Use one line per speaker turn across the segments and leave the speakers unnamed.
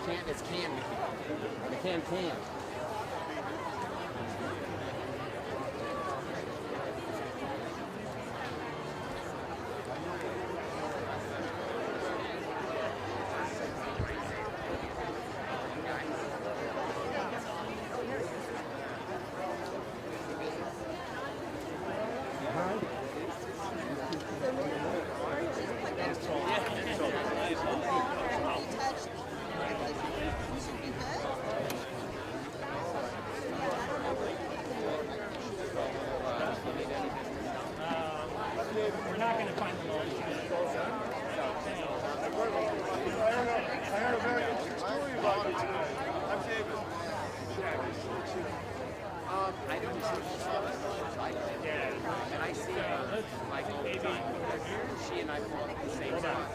Can, it's can. The can.
We're not going to find them all.
I heard a very interesting story about it today. I'm David.
I don't know. And I see like all the time. She and I fall at the same time.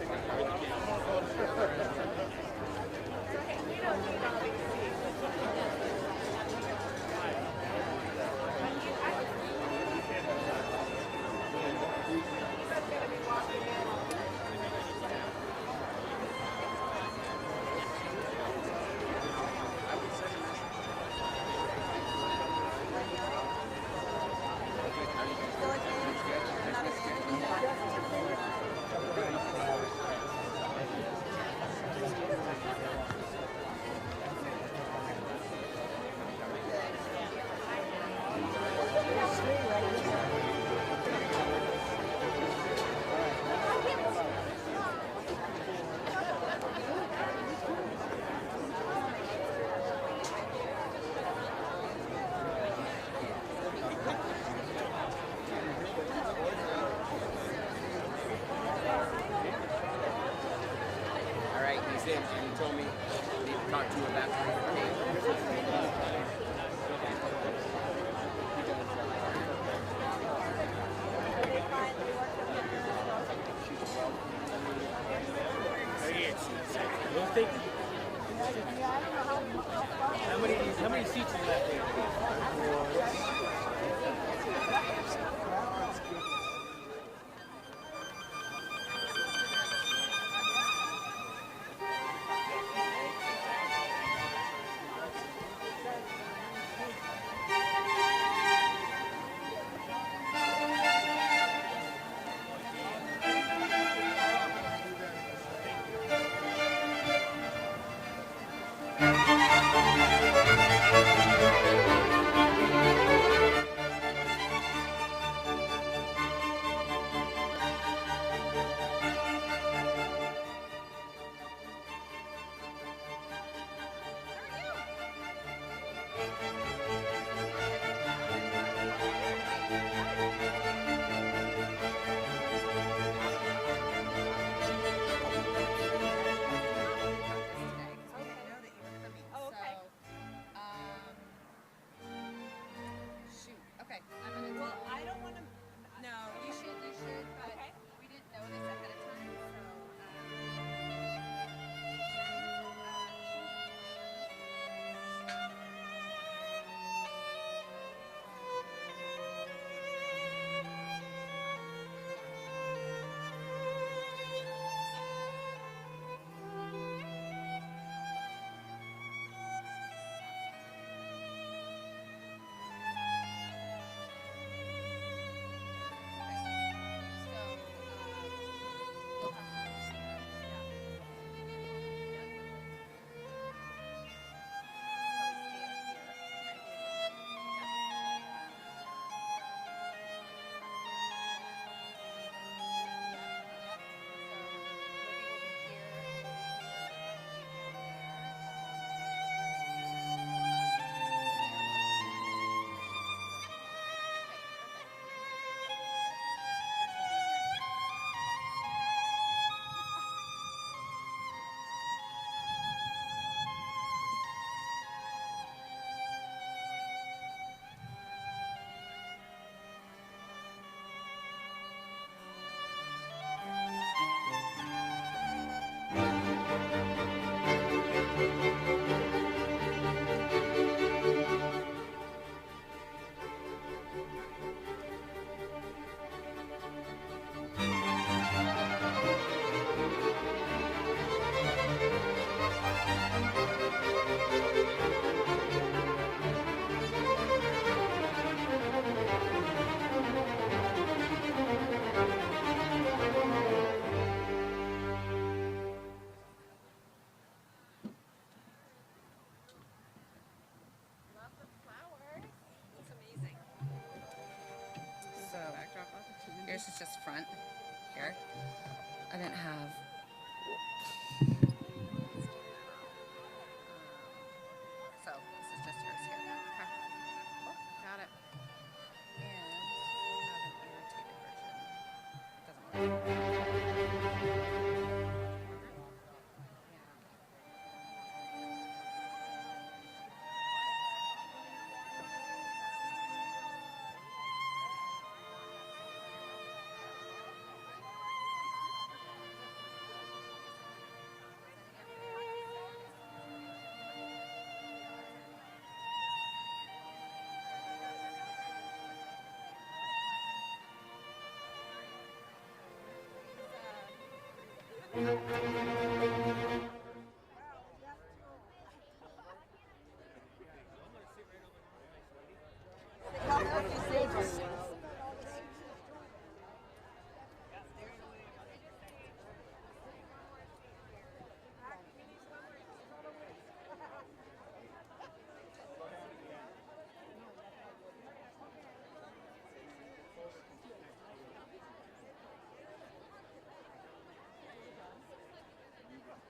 And he told me I need to talk to you about
How many seats are left here?
front here. I didn't have. So this is just yours here. Okay. Oh, got it. And I have an irritated version. It doesn't work.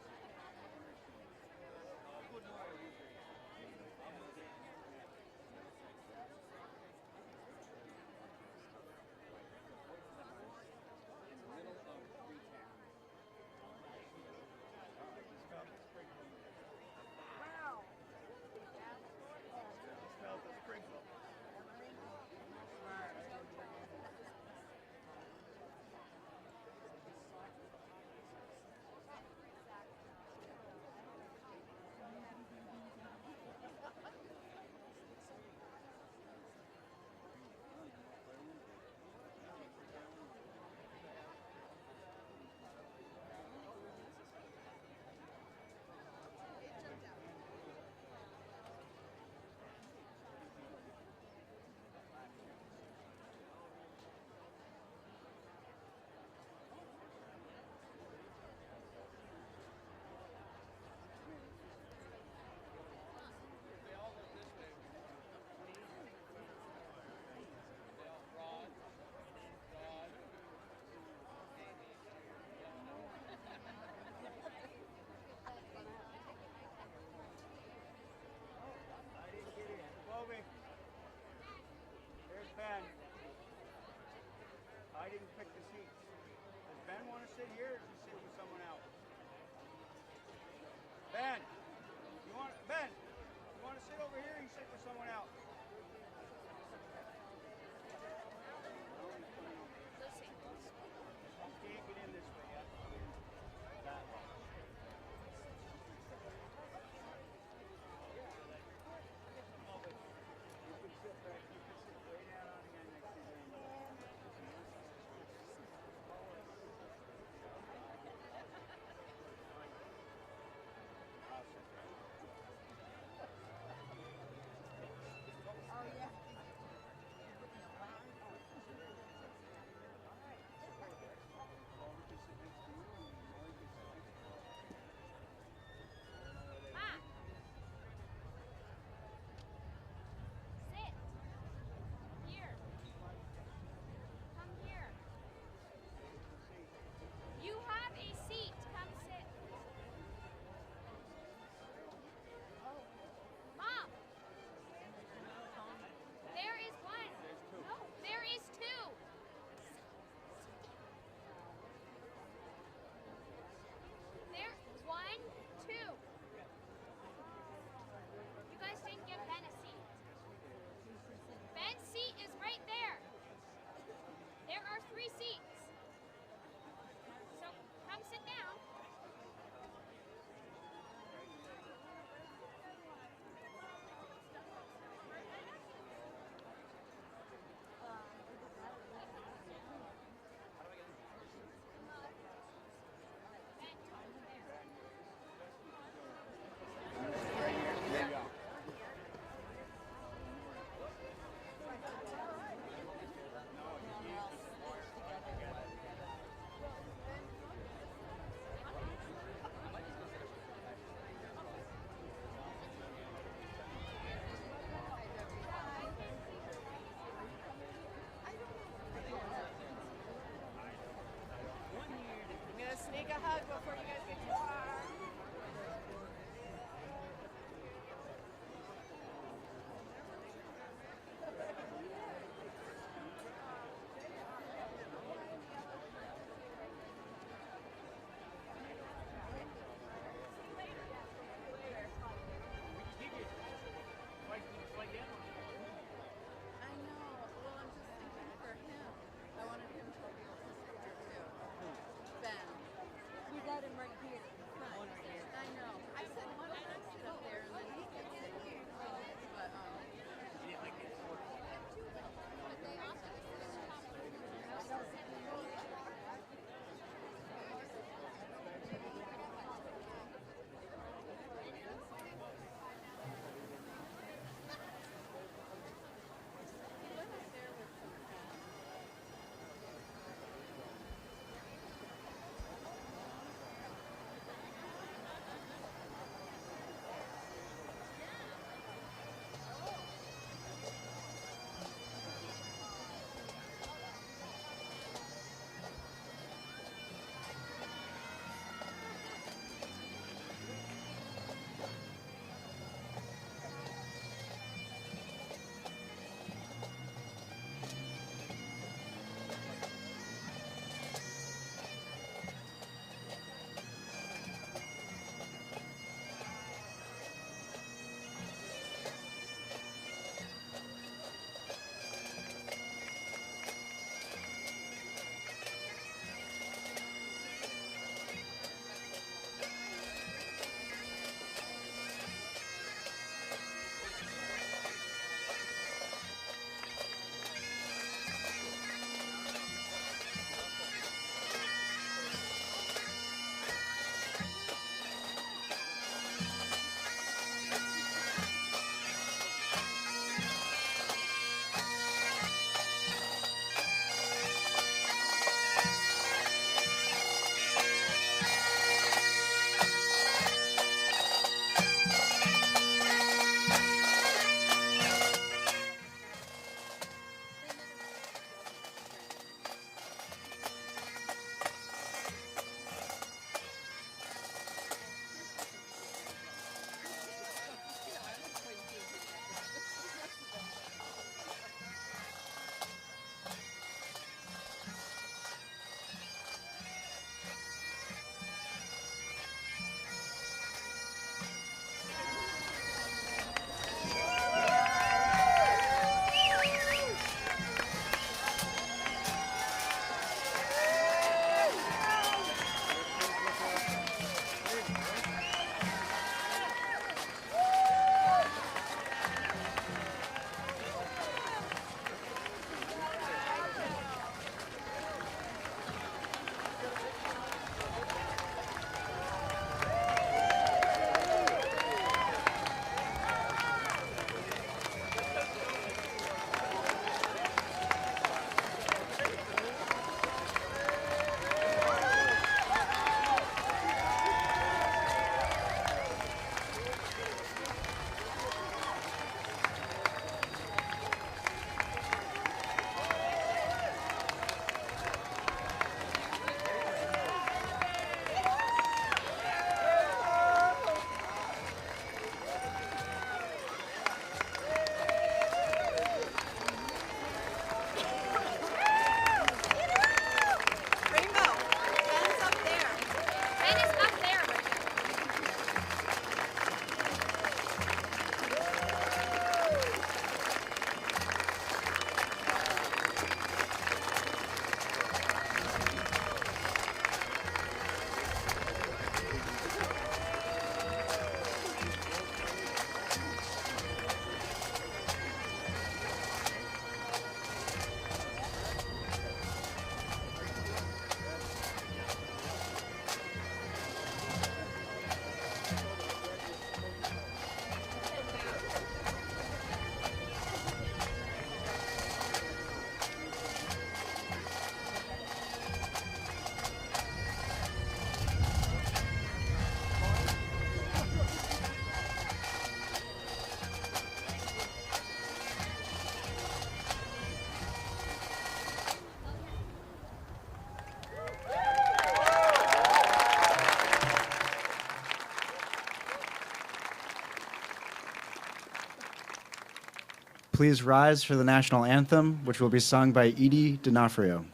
please rise for the national anthem, which will be sung by Edie D'Onofrio.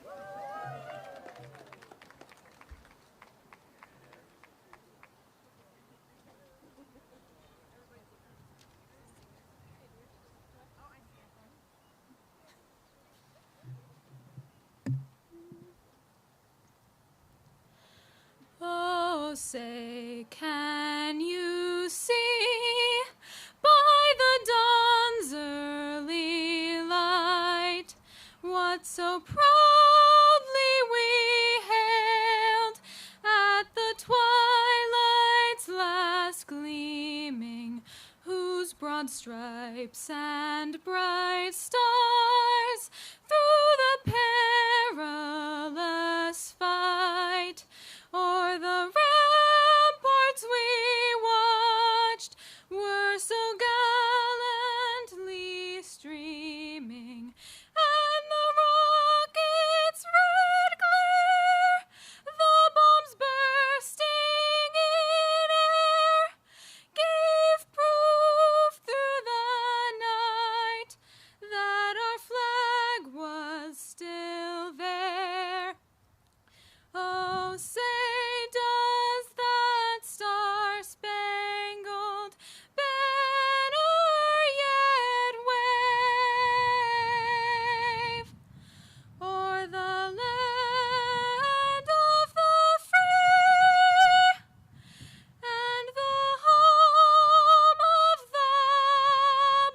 Oh, say, can you see by the dawn's early light what so proudly we hailed at the twilight's last gleaming, whose broad stripes and bright stars through the perilous fight o'er the ramparts we watched were so gallantly streaming, and the rocket's red glare, the bombs bursting in air, gave proof through the night that our flag was still there. Oh, say does that star-spangled banner yet wave o'er the land of the free and the home of the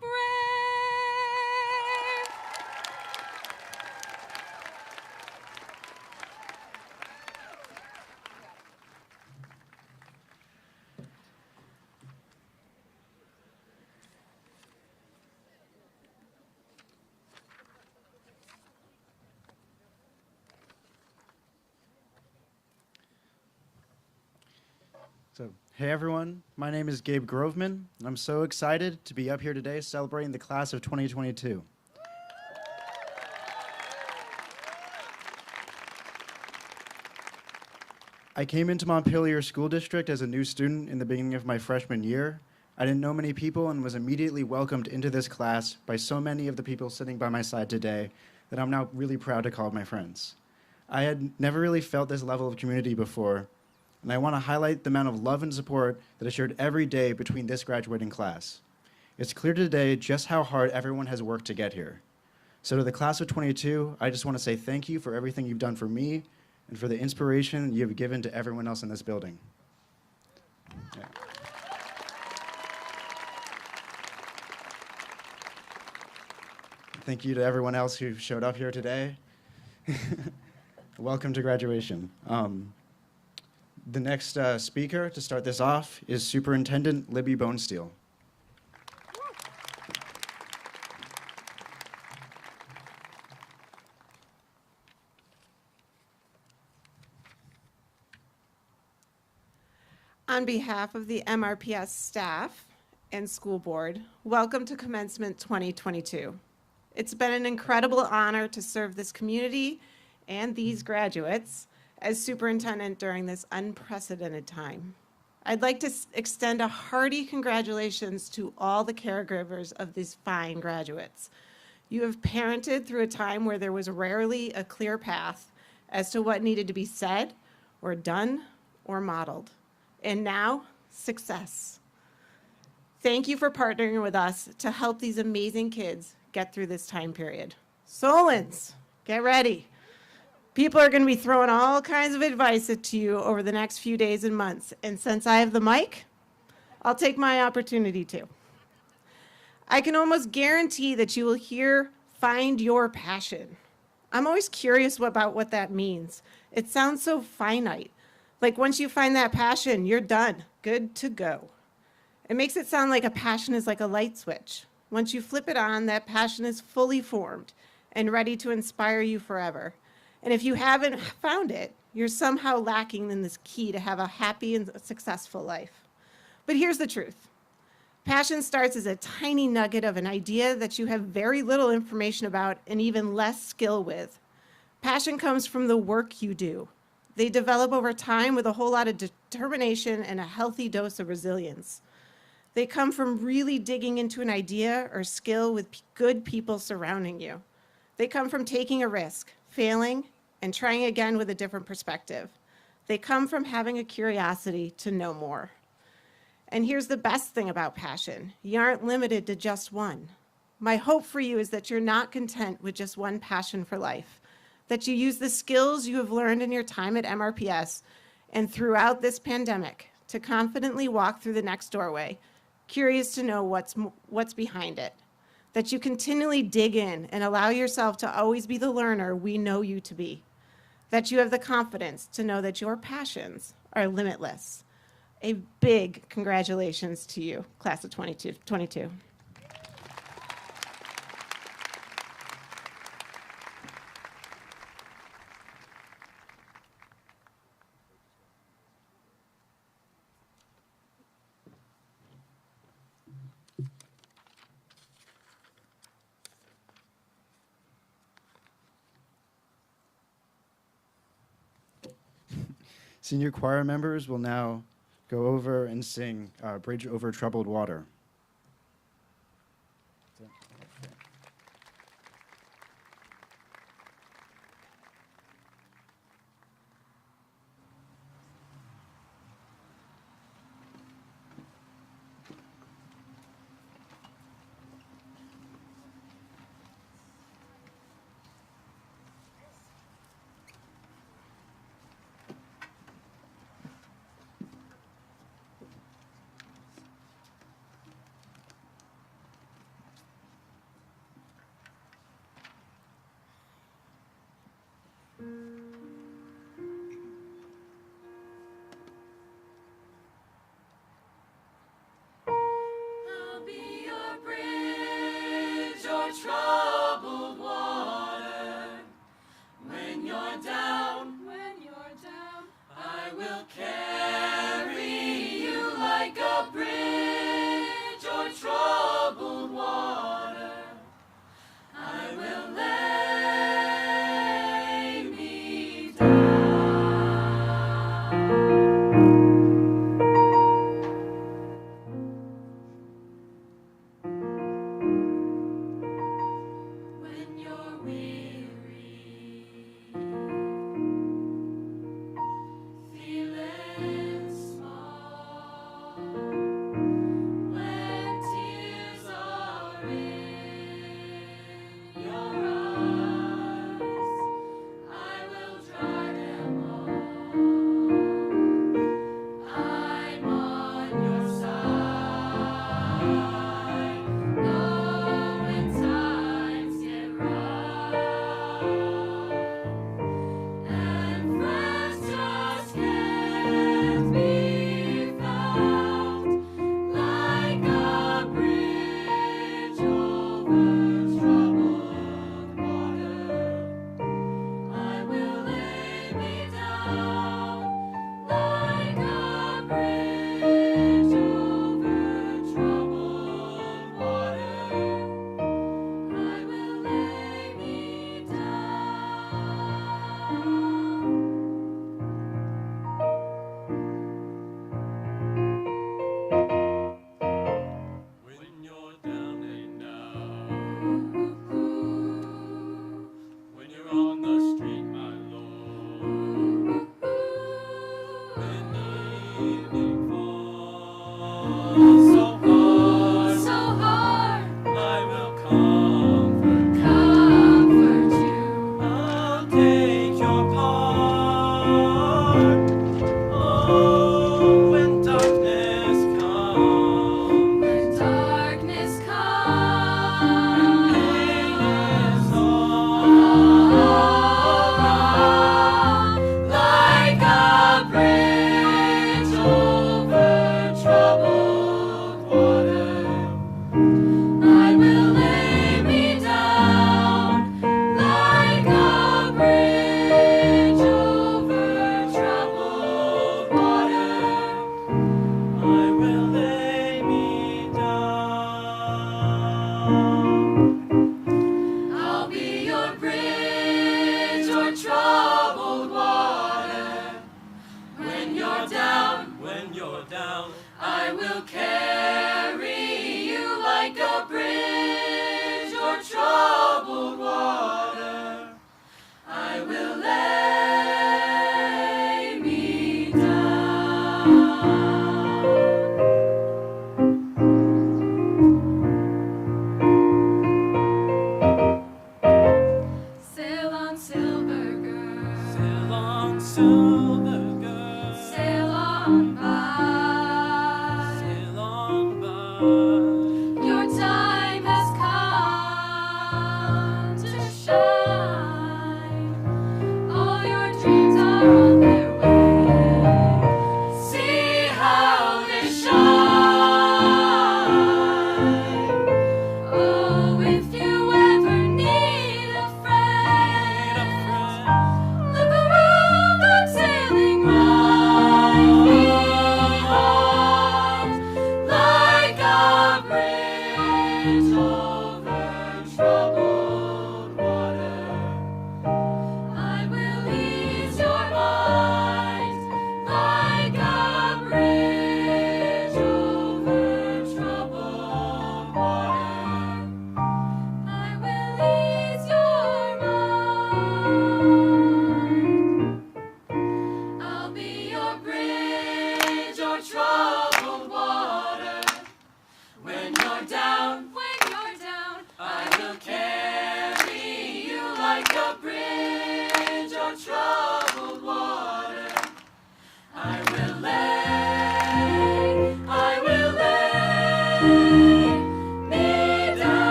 brave?
So, hey everyone, my name is Gabe Groveman, and I'm so excited to be up here today celebrating the class of 2022. I came into Montpelier School District as a new student in the beginning of my freshman year. I didn't know many people and was immediately welcomed into this class by so many of the people sitting by my side today that I'm now really proud to call my friends. I had never really felt this level of community before, and I want to highlight the amount of love and support that is shared every day between this graduating class. It's clear today just how hard everyone has worked to get here. So to the class of 22, I just want to say thank you for everything you've done for me and for the inspiration you have given to everyone else in this building. Yeah. Thank you to everyone else who showed up here today. Welcome to graduation. The next speaker to start this off is Superintendent Libby Bonesteel.
On behalf of the MRPS staff and school board, welcome to Commencement 2022. It's been an incredible honor to serve this community and these graduates as superintendent during this unprecedented time. I'd like to extend a hearty congratulations to all the caregivers of these fine graduates. You have parented through a time where there was rarely a clear path as to what needed to be said or done or modeled. And now, success. Thank you for partnering with us to help these amazing kids get through this time period. Solons, get ready. People are going to be throwing all kinds of advice at you over the next few days and months. And since I have the mic, I'll take my opportunity to. I can almost guarantee that you will hear, find your passion. I'm always curious about what that means. It sounds so finite. Like once you find that passion, you're done, good to go. It makes it sound like a passion is like a light switch. Once you flip it on, that passion is fully formed and ready to inspire you forever. And if you haven't found it, you're somehow lacking in this key to have a happy and successful life. But here's the truth. Passion starts as a tiny nugget of an idea that you have very little information about and even less skill with. Passion comes from the work you do. They develop over time with a whole lot of determination and a healthy dose of resilience. They come from really digging into an idea or skill with good people surrounding you. They come from taking a risk, failing, and trying again with a different perspective. They come from having a curiosity to know more. And here's the best thing about passion. You aren't limited to just one. My hope for you is that you're not content with just one passion for life, that you use the skills you have learned in your time at MRPS and throughout this pandemic to confidently walk through the next doorway, curious to know what's behind it, that you continually dig in and allow yourself to always be the learner we know you to be, that you have the confidence to know that your passions are limitless. A big congratulations to you, class of 22.
Senior choir members will now go over and sing Bridge Over Troubled Water.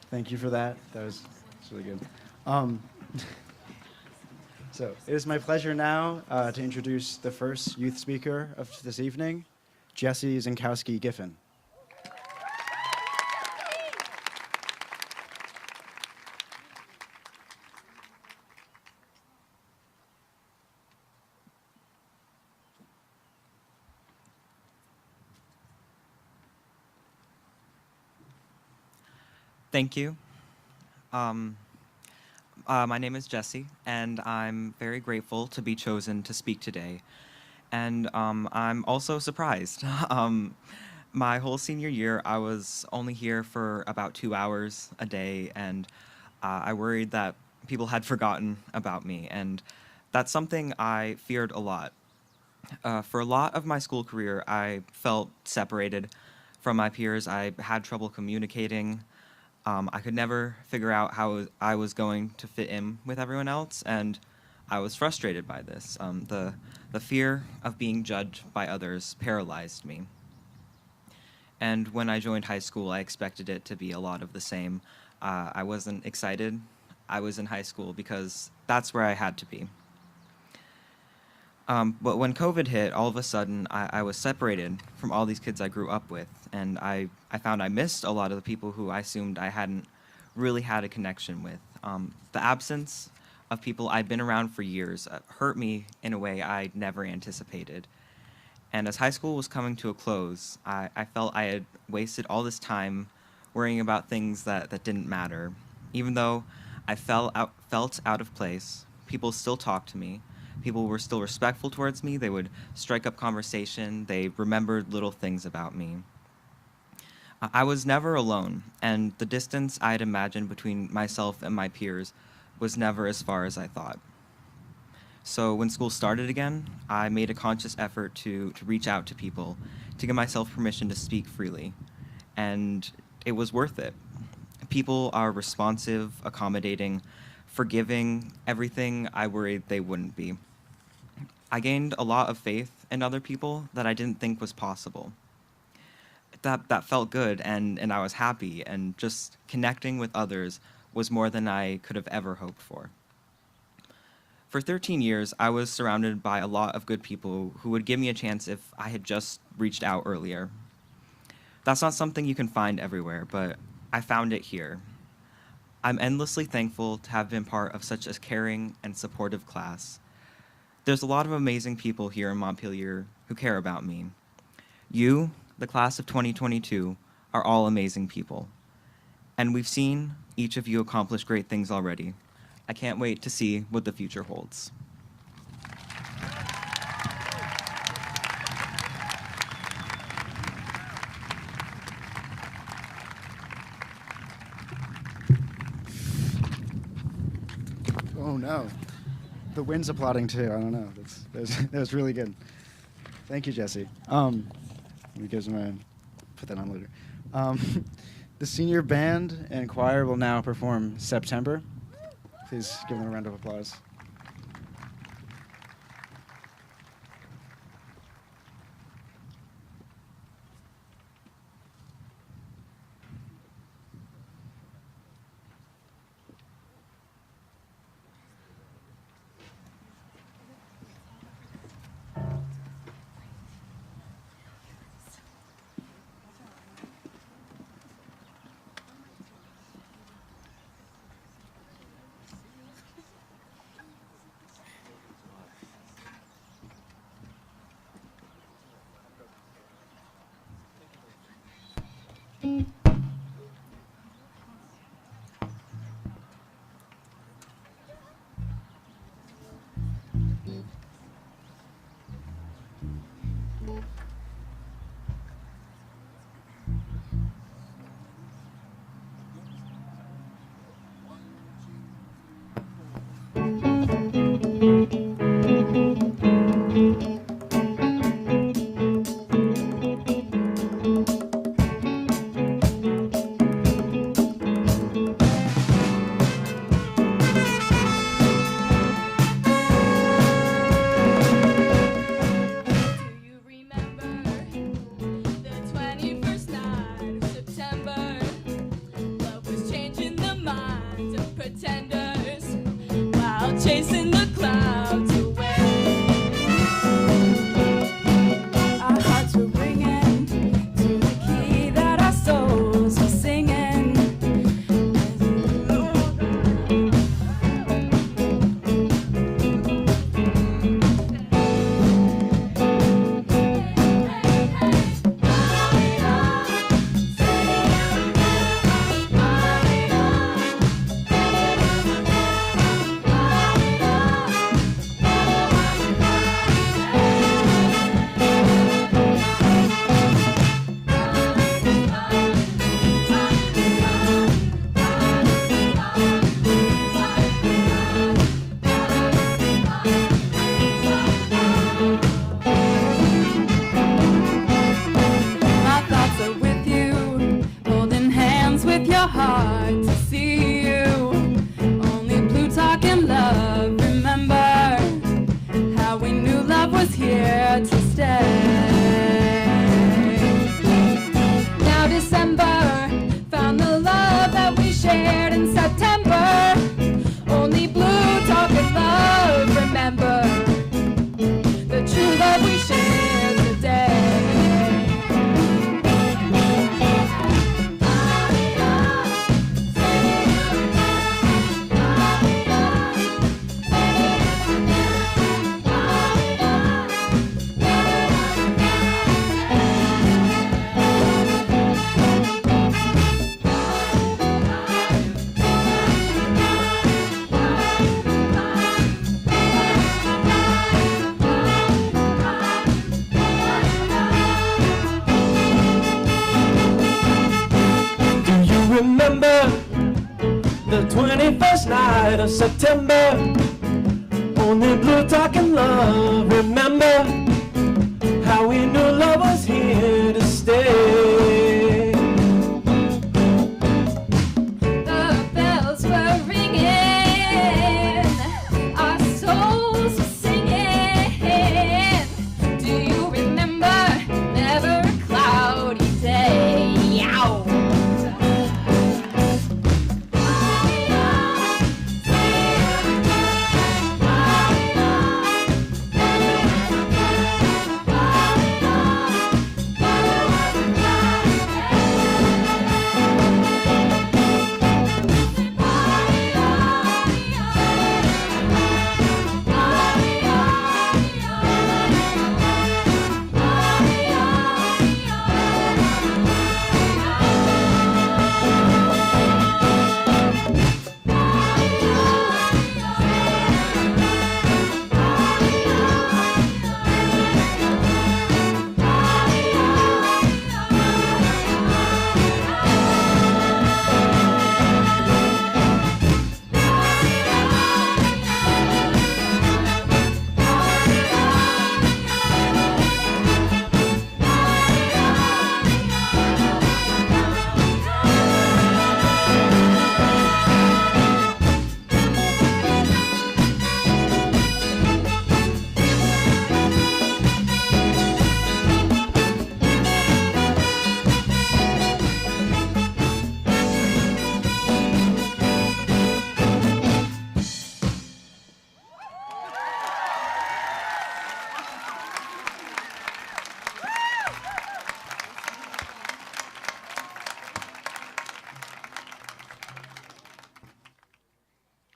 Thank you for that. That's really good. So it is my pleasure now to introduce the first youth speaker of this evening, Jesse Zinkowski-Giffen.
Thank you. My name is Jesse, and I'm very grateful to be chosen to speak today. And I'm also surprised. My whole senior year, I was only here for about 2 hours a day, and I worried that people had forgotten about me. And that's something I feared a lot. For a lot of my school career, I felt separated from my peers. I had trouble communicating. I could never figure out how I was going to fit in with everyone else, and I was frustrated by this. The fear of being judged by others paralyzed me. And when I joined high school, I expected it to be a lot of the same. I wasn't excited. I was in high school because that's where I had to be. But when COVID hit, all of a sudden, I was separated from all these kids I grew up with, and I found I missed a lot of the people who I assumed I hadn't really had a connection with. The absence of people I'd been around for years hurt me in a way I never anticipated. And as high school was coming to a close, I felt I had wasted all this time worrying about things that didn't matter. Even though I felt out of place, people still talked to me. People were still respectful towards me. They would strike up conversation. They remembered little things about me. I was never alone, and the distance I had imagined between myself and my peers was never as far as I thought. So when school started again, I made a conscious effort to reach out to people, to give myself permission to speak freely. And it was worth it. People are responsive, accommodating, forgiving, everything I worried they wouldn't be. I gained a lot of faith in other people that I didn't think was possible. That felt good, and I was happy, and just connecting with others was more than I could have ever hoped for. For 13 years, I was surrounded by a lot of good people who would give me a chance if I had just reached out earlier. That's not something you can find everywhere, but I found it here. I'm endlessly thankful to have been part of such a caring and supportive class. There's a lot of amazing people here in Montpelier who care about me. You, the class of 2022, are all amazing people. And we've seen each of you accomplish great things already. I can't wait to see what the future holds.
Oh no, the wind's applauding too. I don't know. That was really good. Thank you, Jesse. Because I'm gonna put that on later. The senior band and choir will now perform September. Please give them a round of applause.
Do you remember the 21st night of September? Love was changing the minds of pretenders while chasing the clouds away. Our hearts were ringing to the key that our souls were singing. My thoughts are with you, holding hands with your heart to see you. Only blue talking love, remember how we knew love was here to stay. Now December found the love that we shared in September. Only blue talking love, remember the true love we shared today.
Do you remember the 21st night of September? Only blue talking love, remember how we knew love was here to stay.
The bells were ringing, our souls were singing. Do you remember? Never a cloudy day. Yow.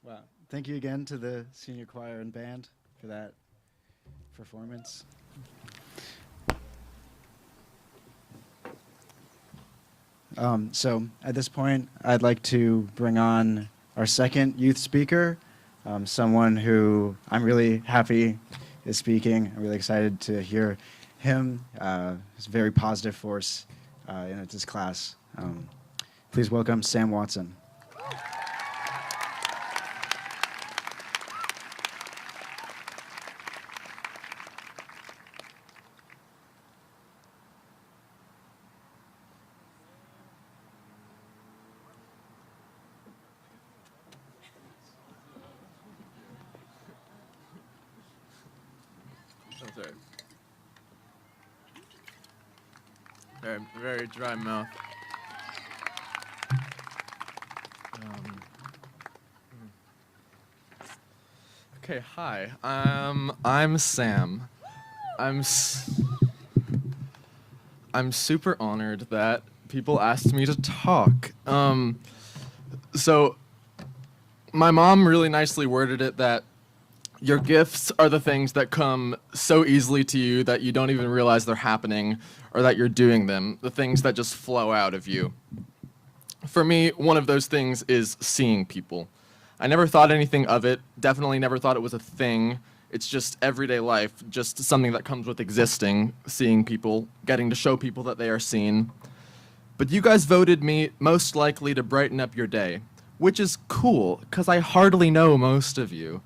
Wow. Thank you again to the senior choir and band for that performance. So at this point, I'd like to bring on our second youth speaker, someone who I'm really happy is speaking. I'm really excited to hear him. He's a very positive force in this class. Please welcome Sam Watson.
Oh, sorry. Very dry mouth. Okay, hi. I'm Sam. I'm super honored that people asked me to talk. So my mom really nicely worded it that your gifts are the things that come so easily to you that you don't even realize they're happening or that you're doing them, the things that just flow out of you. For me, one of those things is seeing people. I never thought anything of it, definitely never thought it was a thing. It's just everyday life, just something that comes with existing, seeing people, getting to show people that they are seen. But you guys voted me most likely to brighten up your day, which is cool, because I hardly know most of you.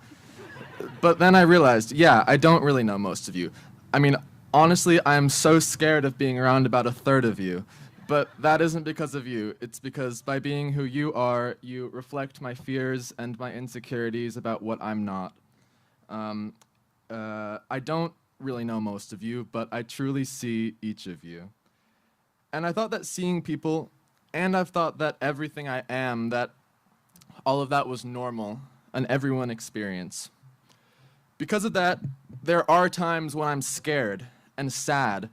But then I realized, yeah, I don't really know most of you. I mean, honestly, I am so scared of being around about a third of you. But that isn't because of you. It's because by being who you are, you reflect my fears and my insecurities about what I'm not. I don't really know most of you, but I truly see each of you. And I thought that seeing people, and I've thought that everything I am, that all of that was normal, an everyone experience. Because of that, there are times when I'm scared and sad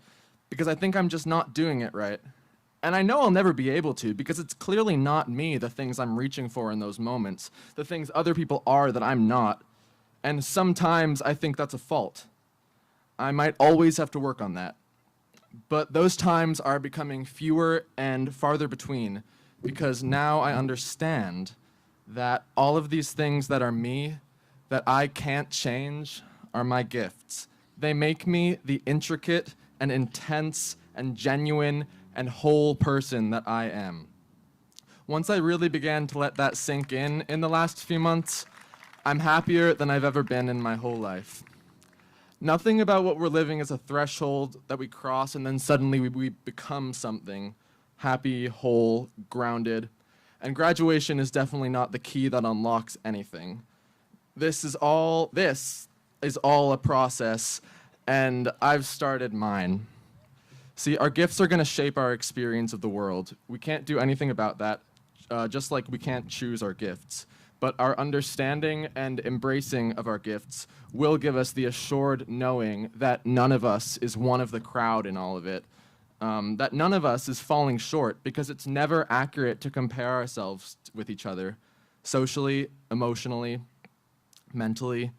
because I think I'm just not doing it right. And I know I'll never be able to because it's clearly not me, the things I'm reaching for in those moments, the things other people are that I'm not. And sometimes I think that's a fault. I might always have to work on that. But those times are becoming fewer and farther between because now I understand that all of these things that are me, that I can't change, are my gifts. They make me the intricate and intense and genuine and whole person that I am. Once I really began to let that sink in the last few months, I'm happier than I've ever been in my whole life. Nothing about what we're living is a threshold that we cross and then suddenly we become something happy, whole, grounded. And graduation is definitely not the key that unlocks anything. This is all a process, and I've started mine. See, our gifts are going to shape our experience of the world. We can't do anything about that, just like we can't choose our gifts. But our understanding and embracing of our gifts will give us the assured knowing that none of us is one of the crowd in all of it, that none of us is falling short, because it's never accurate to compare ourselves with each other, socially, emotionally, mentally.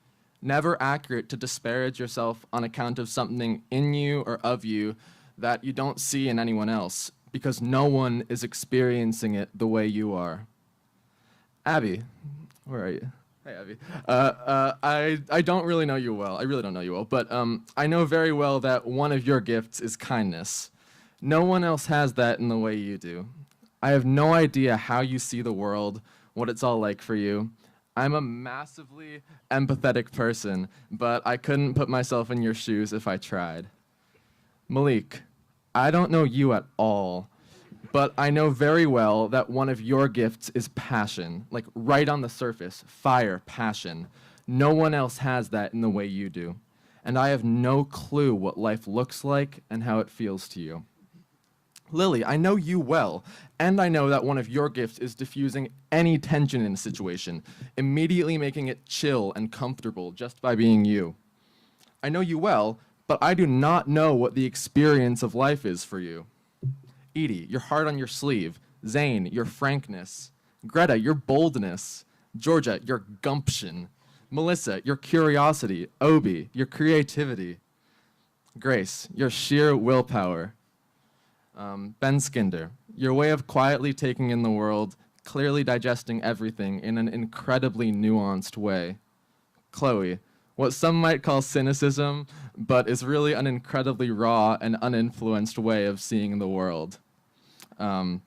Never accurate to disparage yourself on account of something in you or of you that you don't see in anyone else, because no one is experiencing it the way you are. Abby, where are you? Hey, Abby. I don't really know you well. I really don't know you well, but I know very well that one of your gifts is kindness. No one else has that in the way you do. I have no idea how you see the world, what it's all like for you. I'm a massively empathetic person, but I couldn't put myself in your shoes if I tried. Malik, I don't know you at all, but I know very well that one of your gifts is passion, like right on the surface, fire, passion. No one else has that in the way you do. And I have no clue what life looks like and how it feels to you. Lily, I know you well, and I know that one of your gifts is diffusing any tension in a situation, immediately making it chill and comfortable just by being you. I know you well, but I do not know what the experience of life is for you. Edie, your heart on your sleeve. Zane, your frankness. Greta, your boldness. Georgia, your gumption. Melissa, your curiosity. Obi, your creativity. Grace, your sheer willpower. Ben Skinder, your way of quietly taking in the world, clearly digesting everything in an incredibly nuanced way. Chloe, what some might call cynicism, but is really an incredibly raw and uninfluenced way of seeing the world. And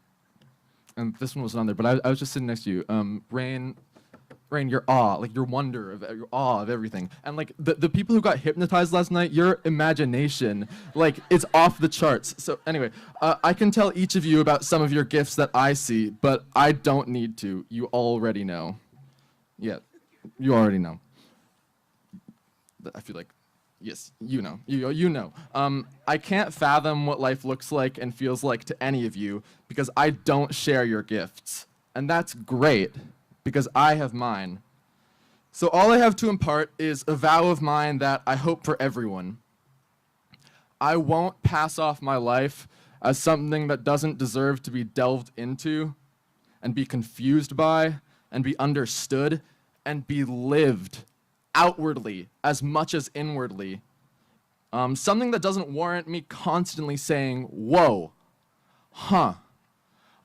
this one wasn't on there, but I was just sitting next to you. Rain, your awe, like your wonder, your awe of everything. And like the people who got hypnotized last night, your imagination, like it's off the charts. So anyway, I can tell each of you about some of your gifts that I see, but I don't need to. You already know. Yeah, you already know. I feel like, yes, you know. You know. I can't fathom what life looks like and feels like to any of you because I don't share your gifts. And that's great, because I have mine. So all I have to impart is a vow of mine that I hope for everyone. I won't pass off my life as something that doesn't deserve to be delved into and be confused by and be understood and be lived outwardly as much as inwardly. Something that doesn't warrant me constantly saying, whoa, huh,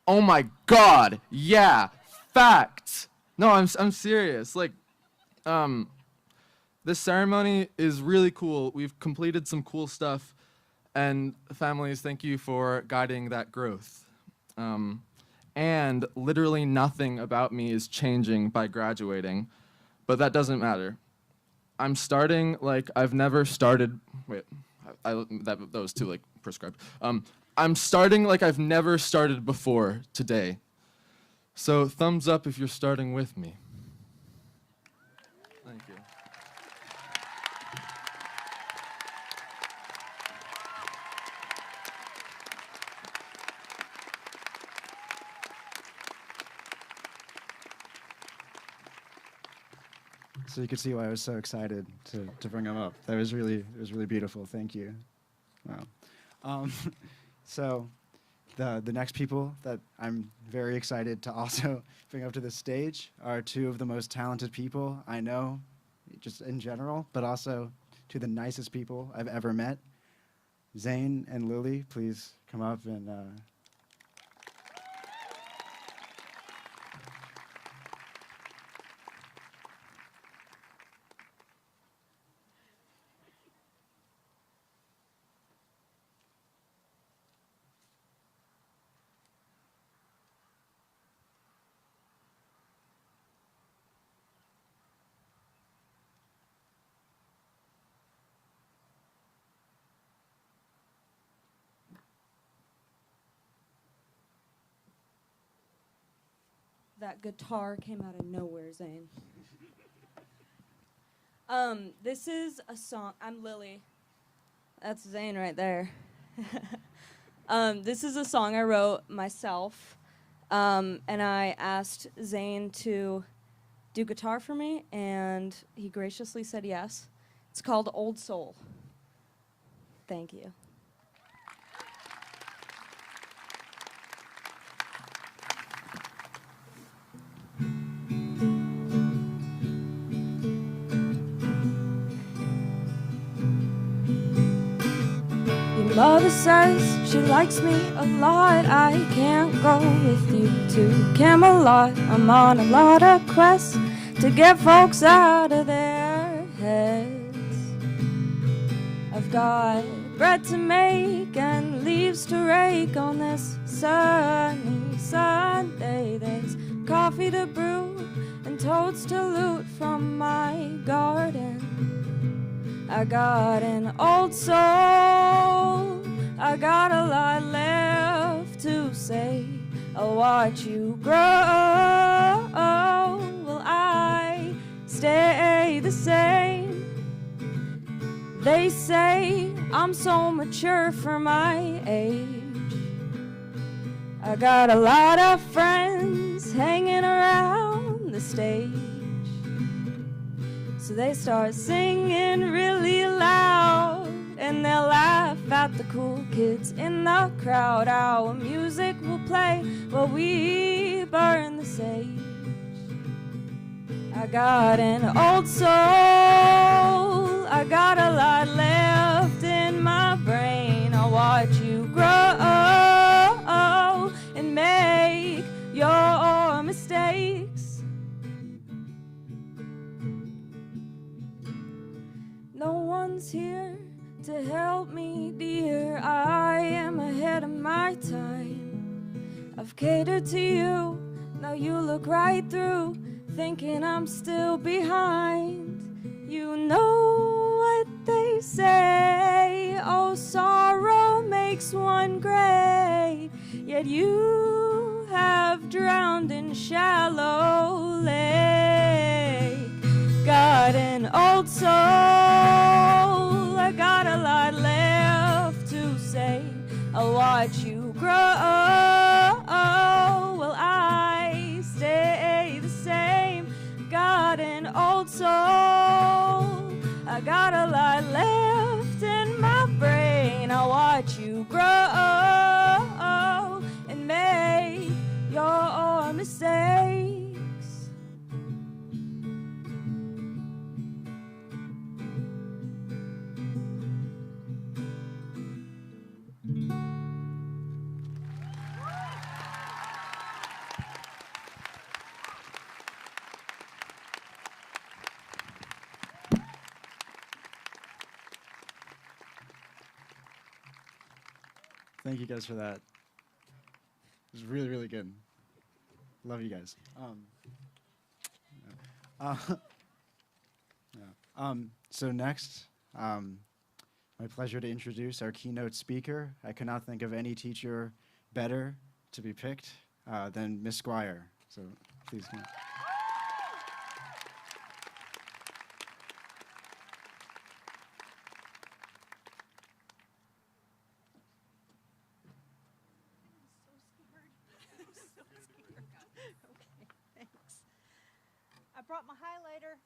oh my God, yeah, fact. No, I'm serious. Like, this ceremony is really cool. We've completed some cool stuff, and families, thank you for guiding that growth. And literally nothing about me is changing by graduating, but that doesn't matter. I'm starting like I've never started. Wait, that was too like prescribed. I'm starting like I've never started before today. So thumbs up if you're starting with me. Thank you.
So you could see why I was so excited to bring them up. It was really beautiful. Thank you. Wow. So the next people that I'm very excited to also bring up to the stage are two of the most talented people I know, just in general, but also two of the nicest people I've ever met. Zane and Lily, please come up and
That guitar came out of nowhere, Zane. This is a song. I'm Lily. That's Zane right there. This is a song I wrote myself, and I asked Zane to do guitar for me, and he graciously said yes. It's called Old Soul. Thank you. Mother says she likes me a lot. I can't go with you to Camelot. I'm on a lot of quests to get folks out of their heads. I've got bread to make and leaves to rake on this sunny Sunday. There's coffee to brew and toads to loot from my garden. I got an old soul, I got a lot left to say. I'll watch you grow, will I stay the same? They say I'm so mature for my age. I got a lot of friends hanging around the stage. So they start singing really loud, and they'll laugh at the cool kids in the crowd. Our music will play while we burn the sage. I got an old soul, I got a lot left in my brain. I'll watch you grow and one's here to help me, dear. I am ahead of my time. I've catered to you, now you look right through, thinking I'm still behind. You know what they say, oh, sorrow makes one gray, yet you have drowned in shallow lake. Got an old soul, I got a lot left to say. I'll watch you grow, will I stay the same? Got an old soul, I got a lot left in my brain. I'll watch you grow and make your mistakes.
Thank you guys for that. It was really, really good. Love you guys. So next, my pleasure to introduce our keynote speaker. I could not think of any teacher better to be picked than Miss Squire. So please come.
Thanks. I brought my highlighter.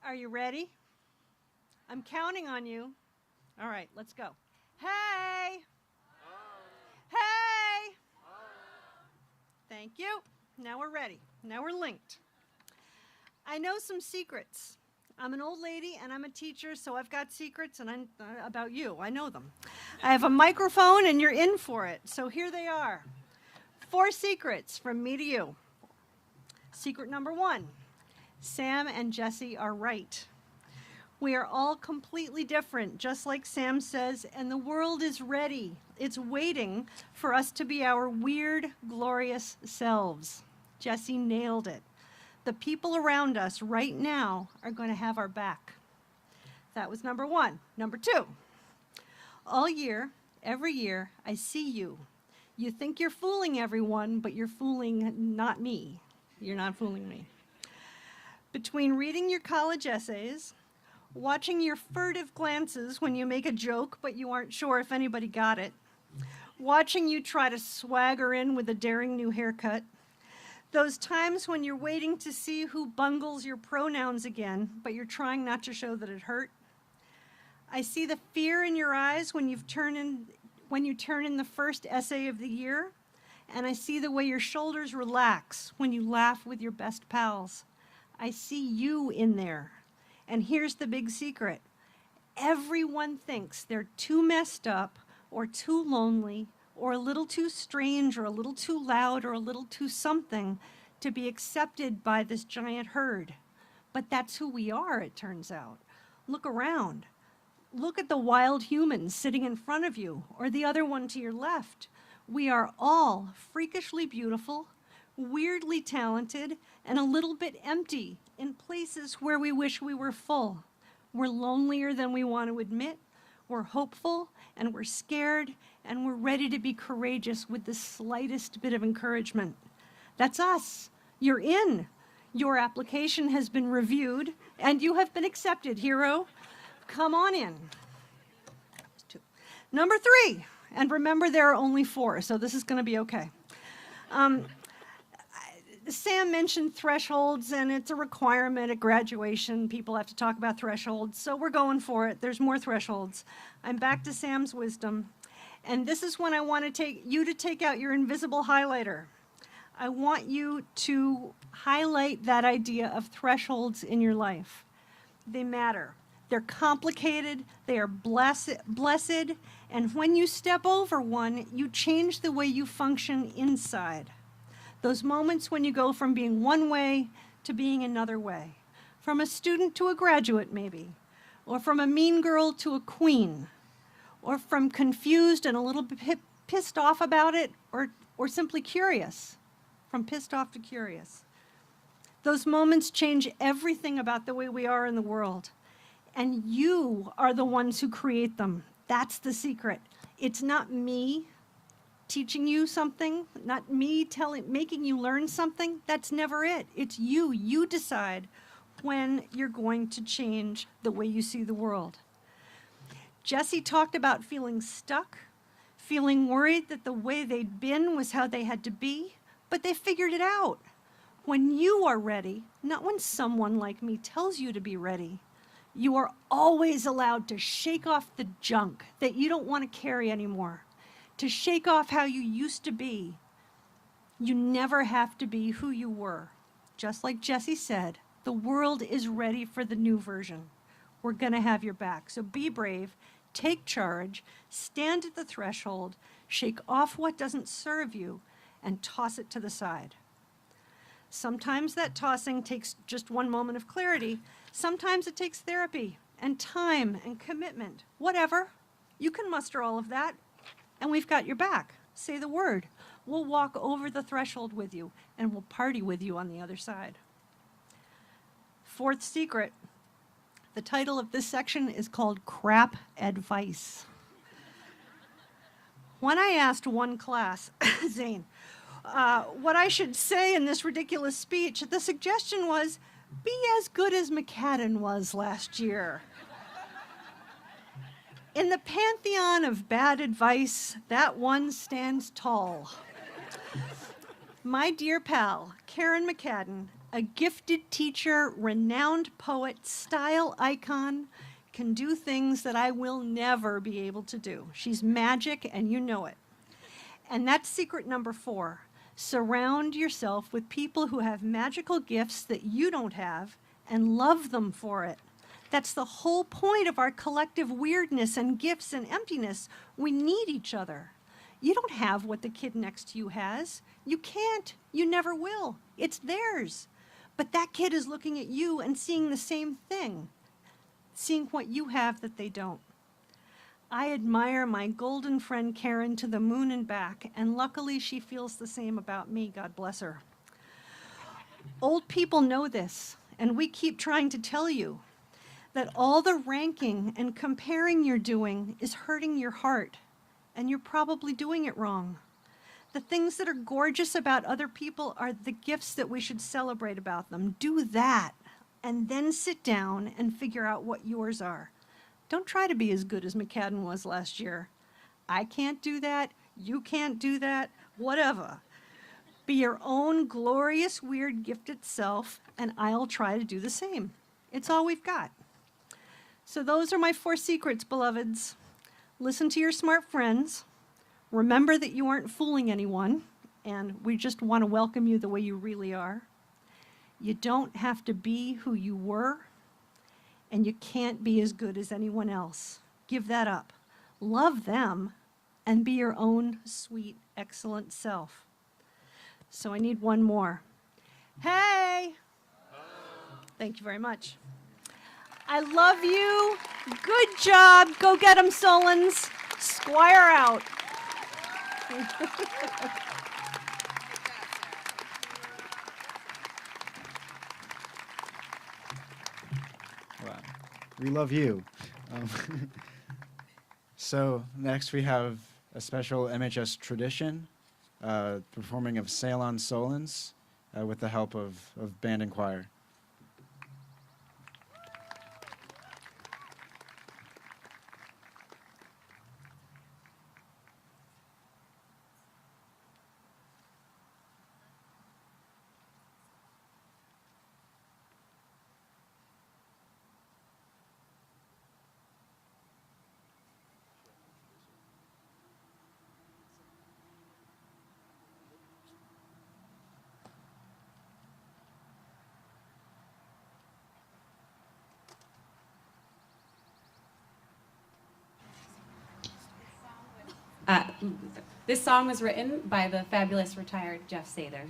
Are you ready? I'm counting on you. All right, let's go. Hey! Hey! Thank you. Now we're ready. Now we're linked. I know some secrets. I'm an old lady and I'm a teacher, so I've got secrets and I'm about you. I know them. I have a microphone and you're in for it. So here they are. 4 secrets from me to you. Secret number 1. Sam and Jesse are right. We are all completely different, just like Sam says, and the world is ready. It's waiting for us to be our weird, glorious selves. Jesse nailed it. The people around us right now are going to have our back. That was number 1. Number 2, all year, every year, I see you. You think you're fooling everyone, but you're fooling not me. You're not fooling me. Between reading your college essays, watching your furtive glances when you make a joke, but you aren't sure if anybody got it, watching you try to swagger in with a daring new haircut, those times when you're waiting to see who bungles your pronouns again, but you're trying not to show that it hurt. I see the fear in your eyes when you turn in the first essay of the year, and I see the way your shoulders relax when you laugh with your best pals. I see you in there. And here's the big secret. Everyone thinks they're too messed up or too lonely or a little too strange or a little too loud or a little too something to be accepted by this giant herd. But that's who we are, it turns out. Look around. Look at the wild humans sitting in front of you or the other one to your left. We are all freakishly beautiful, weirdly talented, and a little bit empty in places where we wish we were full. We're lonelier than we want to admit. We're hopeful, and we're scared, and we're ready to be courageous with the slightest bit of encouragement. That's us. You're in. Your application has been reviewed, and you have been accepted, hero. Come on in. Number 3, and remember there are only 4, so this is going to be okay. Sam mentioned thresholds, and it's a requirement at graduation. People have to talk about thresholds, so we're going for it. There's more thresholds. I'm back to Sam's wisdom, and this is when I want you to take out your invisible highlighter. I want you to highlight that idea of thresholds in your life. They matter. They're complicated, they are blessed, and when you step over one, you change the way you function inside. Those moments when you go from being one way to being another way. from a student to a graduate maybe, or from a mean girl to a queen, or from confused and a little bit pissed off about it, or simply curious, from pissed off to curious. Those moments change everything about the way we are in the world. And you are the ones who create them. That's the secret. It's not me teaching you something, not me making you learn something. That's never it. It's you. You decide when you're going to change the way you see the world. Jessie talked about feeling stuck, feeling worried that the way they'd been was how they had to be, but they figured it out. When you are ready, not when someone like me tells you to be ready, you are always allowed to shake off the junk that you don't want to carry anymore, to shake off how you used to be. You never have to be who you were. Just like Jessie said, the world is ready for the new version. We're going to have your back. So be brave, take charge, stand at the threshold, shake off what doesn't serve you, and toss it to the side. Sometimes that tossing takes just one moment of clarity. Sometimes it takes therapy and time and commitment. Whatever. You can muster all of that, and we've got your back. Say the word. We'll walk over the threshold with you, and we'll party with you on the other side. Fourth secret. The title of this section is called Crap Advice. When I asked one class, Zane, what I should say in this ridiculous speech, the suggestion was, be as good as McCadden was last year. In the pantheon of bad advice, that one stands tall. My dear pal, Karen McCadden, a gifted teacher, renowned poet, style icon, can do things that I will never be able to do. She's magic, and you know it. And that's secret number 4. Surround yourself with people who have magical gifts that you don't have and love them for it. That's the whole point of our collective weirdness and gifts and emptiness. We need each other. You don't have what the kid next to you has. You can't. You never will. It's theirs. But that kid is looking at you and seeing the same thing, seeing what you have that they don't. I admire my golden friend Karen to the moon and back, and luckily she feels the same about me, God bless her. Old people know this, and we keep trying to tell you that all the ranking and comparing you're doing is hurting your heart, and you're probably doing it wrong. The things that are gorgeous about other people are the gifts that we should celebrate about them. Do that, and then sit down and figure out what yours are. Don't try to be as good as McCadden was last year. I can't do that. You can't do that. Whatever. Be your own glorious, weird, gifted self, and I'll try to do the same. It's all we've got. So those are my 4 secrets, beloveds. Listen to your smart friends. Remember that you aren't fooling anyone, and we just want to welcome you the way you really are. You don't have to be who you were, and you can't be as good as anyone else. Give that up. Love them, and be your own sweet, excellent self. So I need one more. Hey! Thank you very much. I love you. Good job. Go get 'em, Solons. Squire out.
Wow. We love you. So next we have a special MHS tradition, performing of Ceylon Solons with the help of band and choir.
This song was written by the fabulous retired Jeff Sather.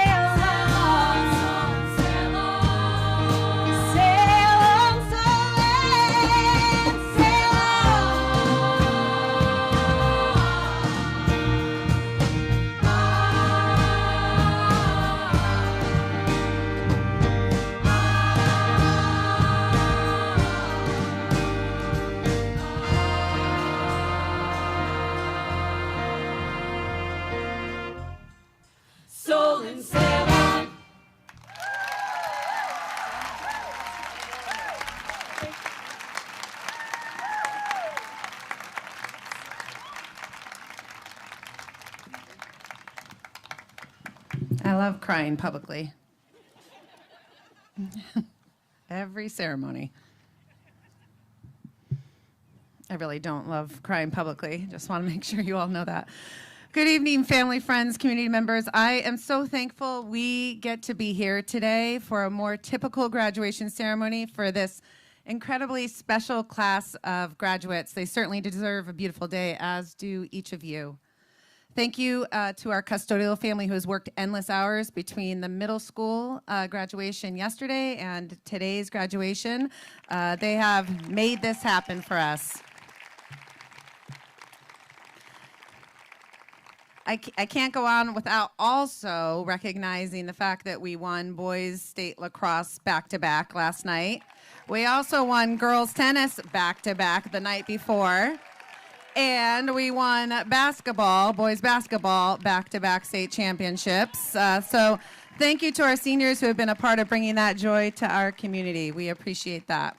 sail on, sail on, sail on, sail soul and sail on.
I love crying publicly. Every ceremony. I really don't love crying publicly. Just want to make sure you all know that. Good evening, family, friends, community members. I am so thankful we get to be here today for a more typical graduation ceremony for this incredibly special class of graduates. They certainly deserve a beautiful day, as do each of you. Thank you to our custodial family who has worked endless hours between the middle school graduation yesterday and today's graduation. They have made this happen for us. I can't go on without also recognizing the fact that we won boys state lacrosse back-to-back last night. We also won girls tennis back-to-back the night before. And we won basketball, boys basketball, back-to-back state championships. So thank you to our seniors who have been a part of bringing that joy to our community. We appreciate that.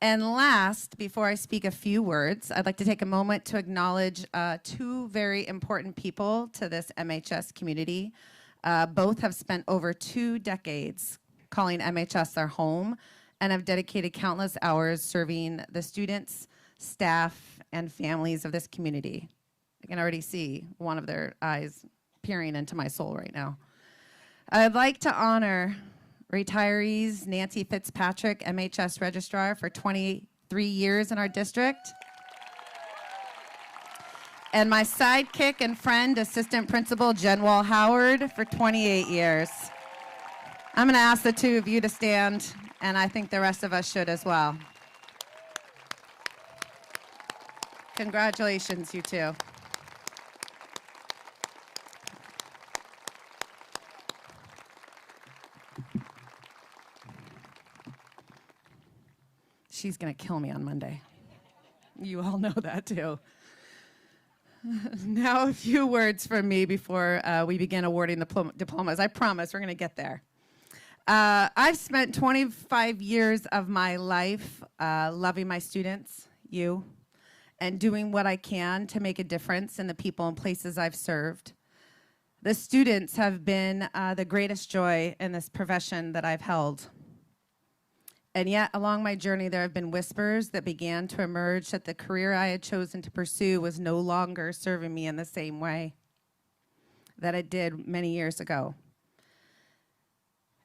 And last, before I speak a few words, I'd like to take a moment to acknowledge two very important people to this MHS community. Both have spent over 2 decades calling MHS their home and have dedicated countless hours serving the students, staff, and families of this community. I can already see one of their eyes peering into my soul right now. I'd like to honor retirees Nancy Fitzpatrick, MHS Registrar for 23 years in our district, and my sidekick and friend, Assistant Principal Jen Wall Howard for 28 years. I'm going to ask the two of you to stand, and I think the rest of us should as well. Congratulations, you two. She's going to kill me on Monday. You all know that, too. Now, a few words from me before we begin awarding the diplomas. I promise we're going to get there. I've spent 25 years of my life loving my students, you, and doing what I can to make a difference in the people and places I've served. The students have been the greatest joy in this profession that I've held. And yet, along my journey, there have been whispers that began to emerge that the career I had chosen to pursue was no longer serving me in the same way that it did many years ago.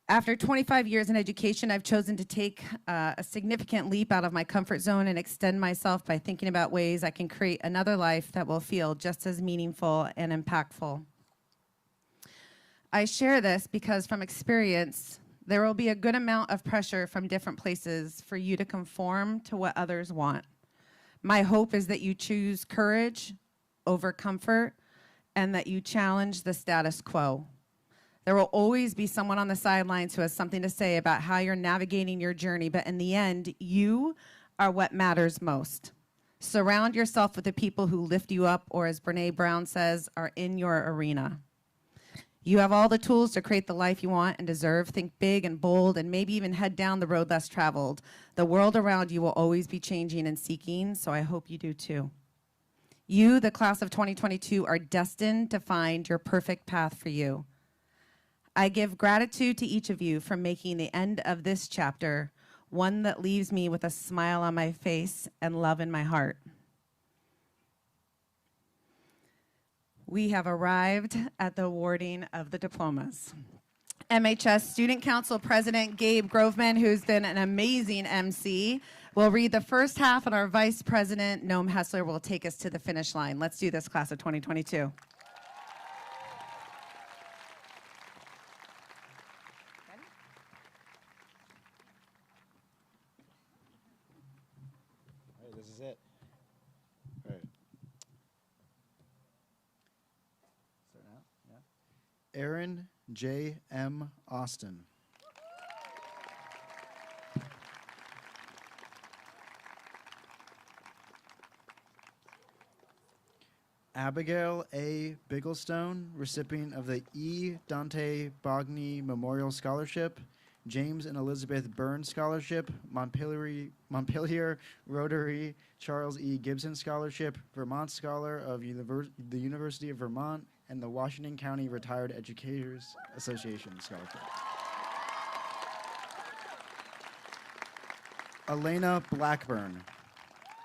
After 25 years in education, I've chosen to take a significant leap out of my comfort zone and extend myself by thinking about ways I can create another life that will feel just as meaningful and impactful. I share this because from experience, there will be a good amount of pressure from different places for you to conform to what others want. My hope is that you choose courage over comfort and that you challenge the status quo. There will always be someone on the sidelines who has something to say about how you're navigating your journey, but in the end, you are what matters most. Surround yourself with the people who lift you up, or as Brene Brown says, are in your arena. You have all the tools to create the life you want and deserve. Think big and bold, and maybe even head down the road less traveled. The world around you will always be changing and seeking, so I hope you do too. You, the class of 2022, are destined to find your perfect path for you. I give gratitude to each of you for making the end of this chapter one that leaves me with a smile on my face and love in my heart. We have arrived at the awarding of the diplomas. MHS Student Council President Gabe Groveman, who's been an amazing MC, will read the first half, and our Vice President, Noam Hessler, will take us to the finish line. Let's do this, class of 2022.
This is it. All right. Start now? Yeah. Aaron J. M. Austin. Abigail A. Bigglestone, recipient of the E. Dante Bogny Memorial Scholarship, James and Elizabeth Burns Scholarship, Montpelier Rotary Charles E. Gibson Scholarship, Vermont Scholar of the University of Vermont, and the Washington County Retired Educators Association Scholarship. Elena Blackburn.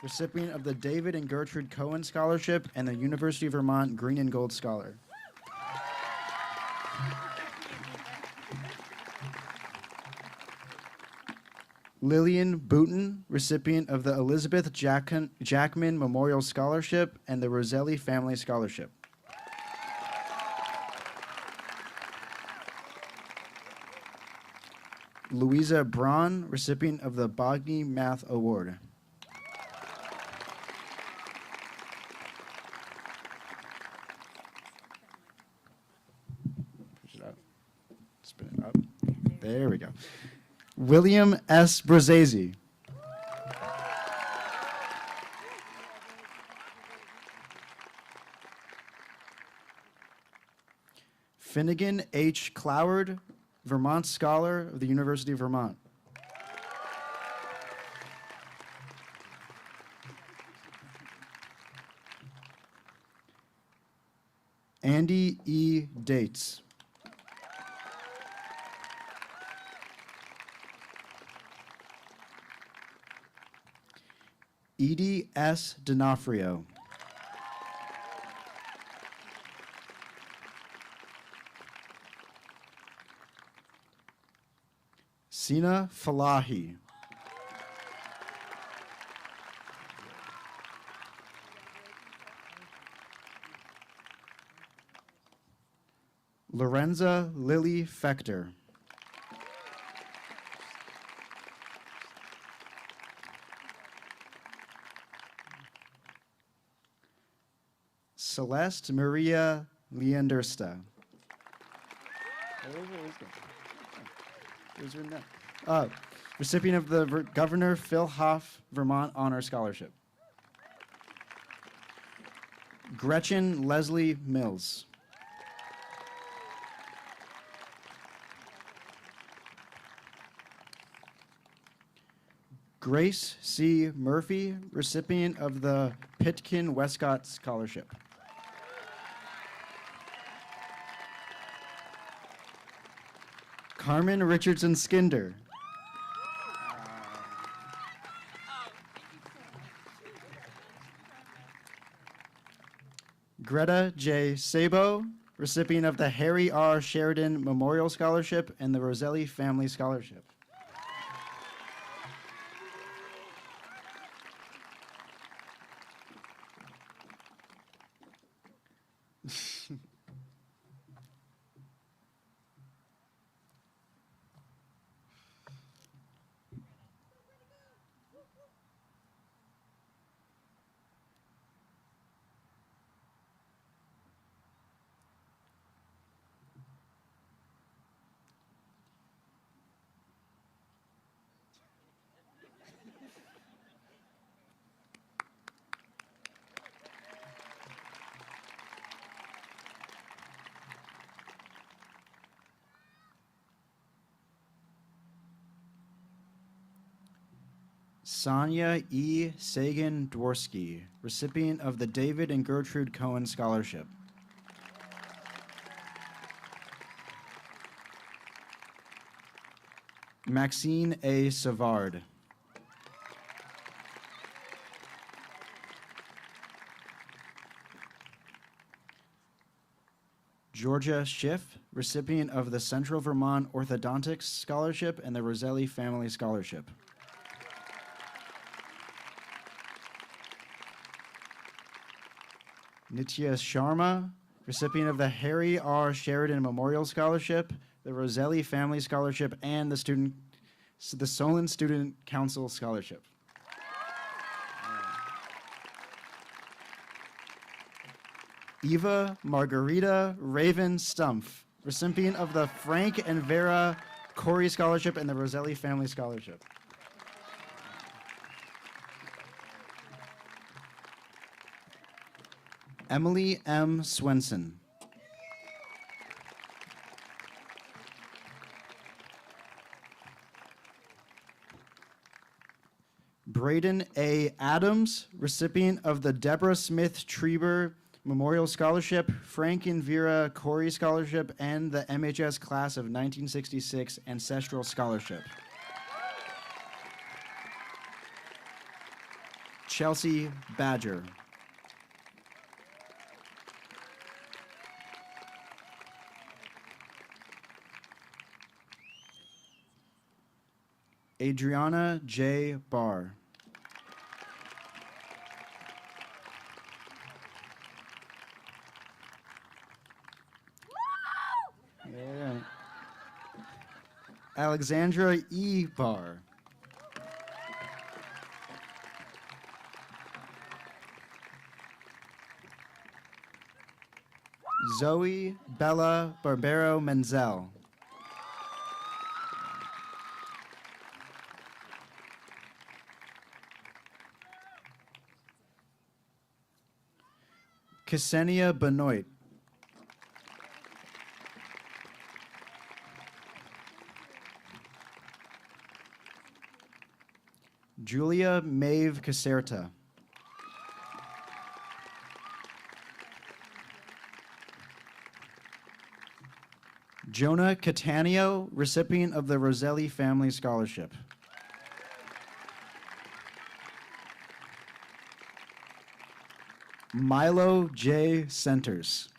recipient of the David and Gertrude Cohen Scholarship and the University of Vermont Green and Gold Scholar. Lillian Booten, recipient of the Elizabeth Jackman Memorial Scholarship and the Roselli Family Scholarship. Louisa Braun, recipient of the Bogny Math Award. Push it up. Spin it up. There we go. William S. Brazesi. Finnegan H. Cloward, Vermont Scholar of the University of Vermont. Andy E. Dates. Edie S. D'Onofrio. Sina Falahi. Lorenza Lily Fechter. Celeste Maria Leandersta. Recipient of the Governor Phil Hoff Vermont Honor Scholarship. Gretchen Leslie Mills. Grace C. Murphy, recipient of the Pitkin Westcott Scholarship. Carmen Richardson Skinder. Greta J. Sabo, recipient of the Harry R. Sheridan Memorial Scholarship and the Roselli Family Scholarship. Sonia E. Sagan Dworsky, recipient of the David and Gertrude Cohen Scholarship. Maxine A. Savard. Georgia Schiff, recipient of the Central Vermont Orthodontics Scholarship and the Roselli Family Scholarship. Nitya Sharma, recipient of the Harry R. Sheridan Memorial Scholarship, the Roselli Family Scholarship, and the Solon Student Council Scholarship. Eva Margarita Raven Stumpf, recipient of the Frank and Vera Corey Scholarship and the Roselli Family Scholarship. Emily M. Swenson. Braden A. Adams, recipient of the Deborah Smith Trieber Memorial Scholarship, Frank and Vera Corey Scholarship, and the MHS Class of 1966 Ancestral Scholarship. Chelsea Badger. Adriana J. Barr. Yeah. Alexandra E. Barr. Zoe Bella Barbero Menzel. Ksenia Benoit. Julia Maeve Caserta. Jonah Catania, recipient of the Roselli Family Scholarship. Milo J. Centers.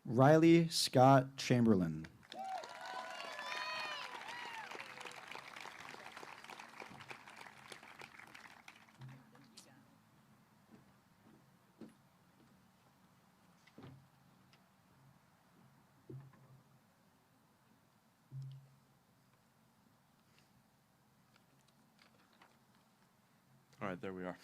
Riley Scott Chamberlain.
All right, there we are.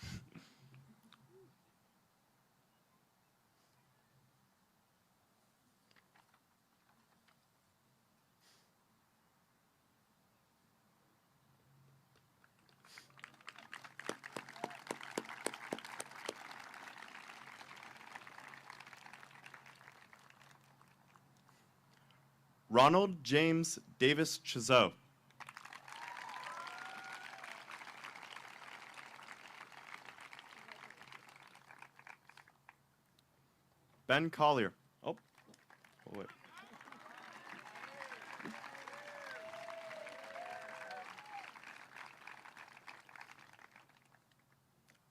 Ronald James Davis Chazot. Ben Collier. Oh, wait.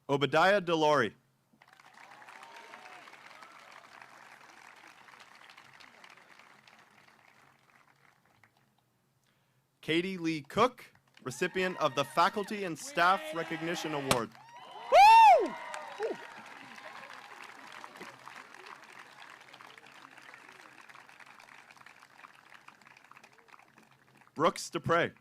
Obadiah Delori. Katie Lee Cook, recipient of the Faculty and Staff Recognition Award. Woo! Brooks Dupre.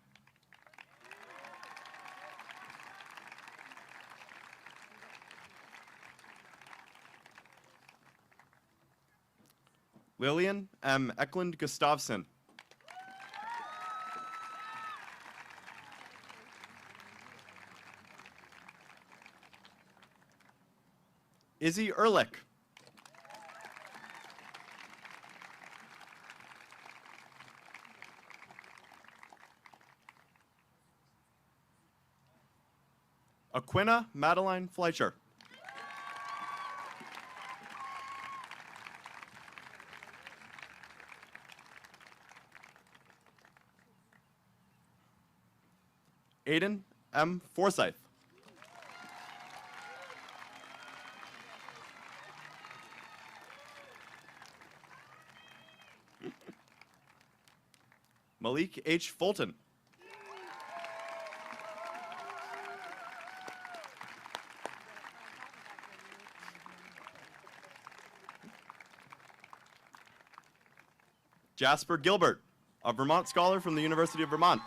Lillian M. Eklund Gustafson. Izzy Ehrlich. Aquina Madeline Fleischer. Aiden M. Forsyth. Malik H. Fulton. Jasper Gilbert, a Vermont scholar from the University of Vermont.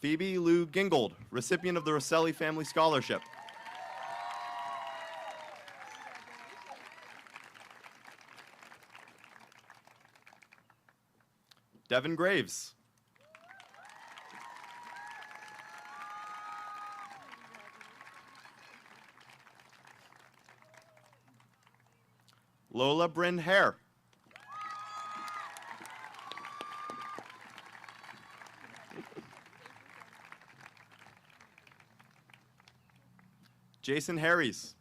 Phoebe Lou Gingold, recipient of the Rosselli Family Scholarship. Devin Graves. Lola Bryn Hare. Jason Harries.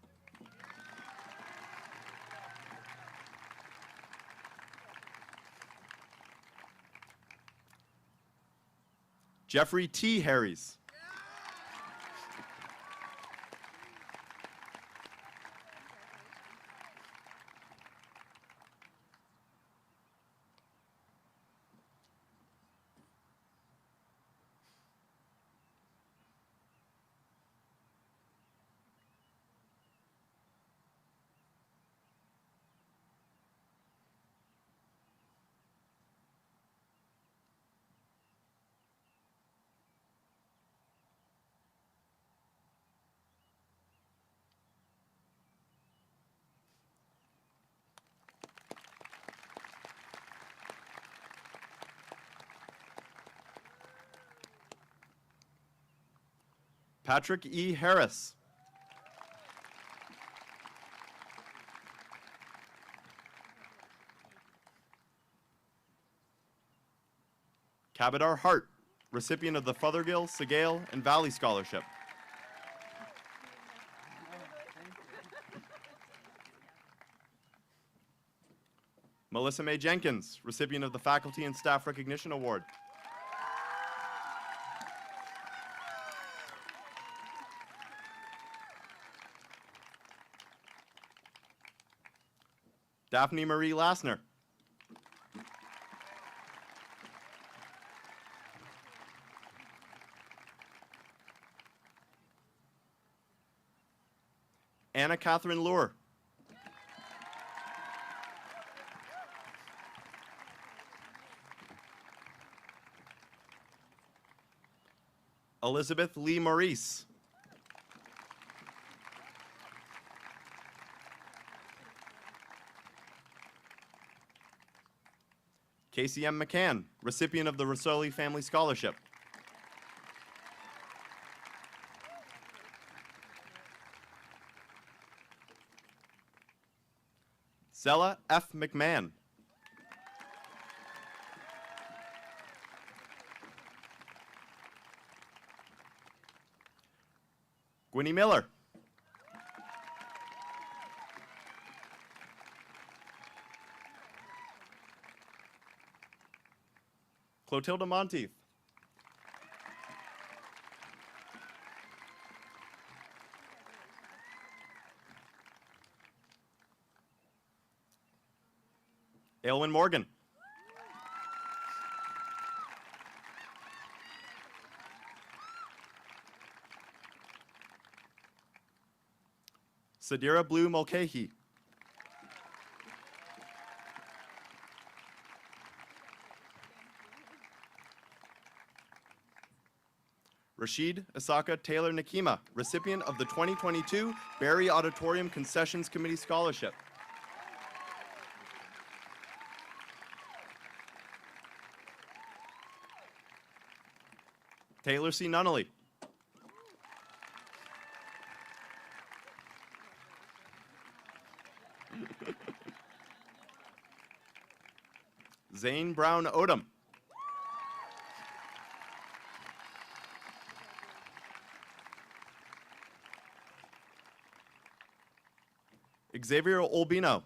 Jeffrey T. Harries. Patrick E. Harris. Kabadar Hart, recipient of the Fothergill, Segale, and Valley Scholarship. Melissa May Jenkins, recipient of the Faculty and Staff Recognition Award. Daphne Marie Lassner. Anna Catherine Lure. Elizabeth Lee Maurice. Casey M. McCann, recipient of the Rosoli Family Scholarship. Zella F. McMahon. Gwynnie Miller. Clotilda Monteith. Aylwin Morgan. Sadira Blue Mulcahy. Rashid Asaka Taylor Nakima, recipient of the 2022 Barry Auditorium Concessions Committee Scholarship. Taylor C. Nunnally. Zane Brown Odom. Xavier Olbino.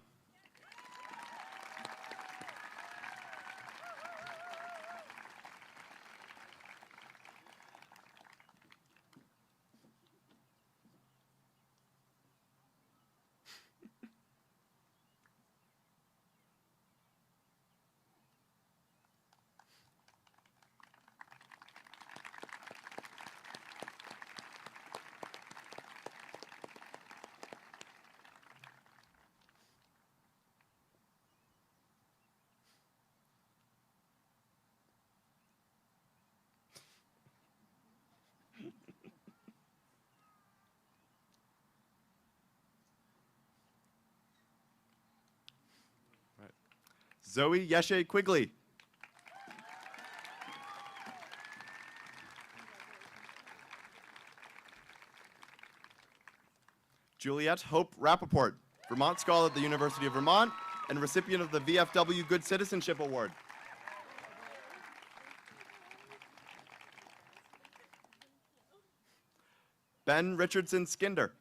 Zoe Yeshe Quigley. Juliette Hope Rappaport, Vermont Scholar at the University of Vermont and recipient of the VFW Good Citizenship Award. Ben Richardson Skinder.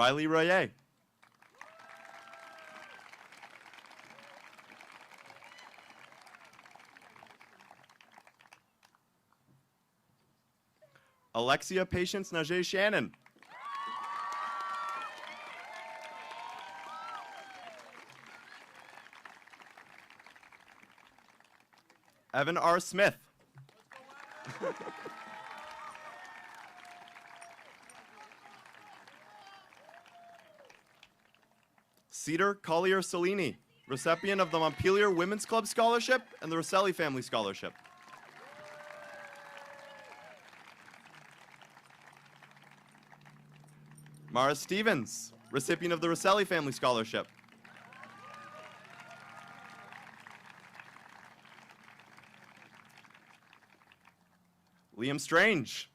Riley Royer. Alexia Patience Najee Shannon. Evan R. Smith. Cedar Collier Salini, recipient of the Montpelier Women's Club Scholarship and the Rosselli Family Scholarship. Mara Stevens, recipient of the Rosselli Family Scholarship. Liam Strange.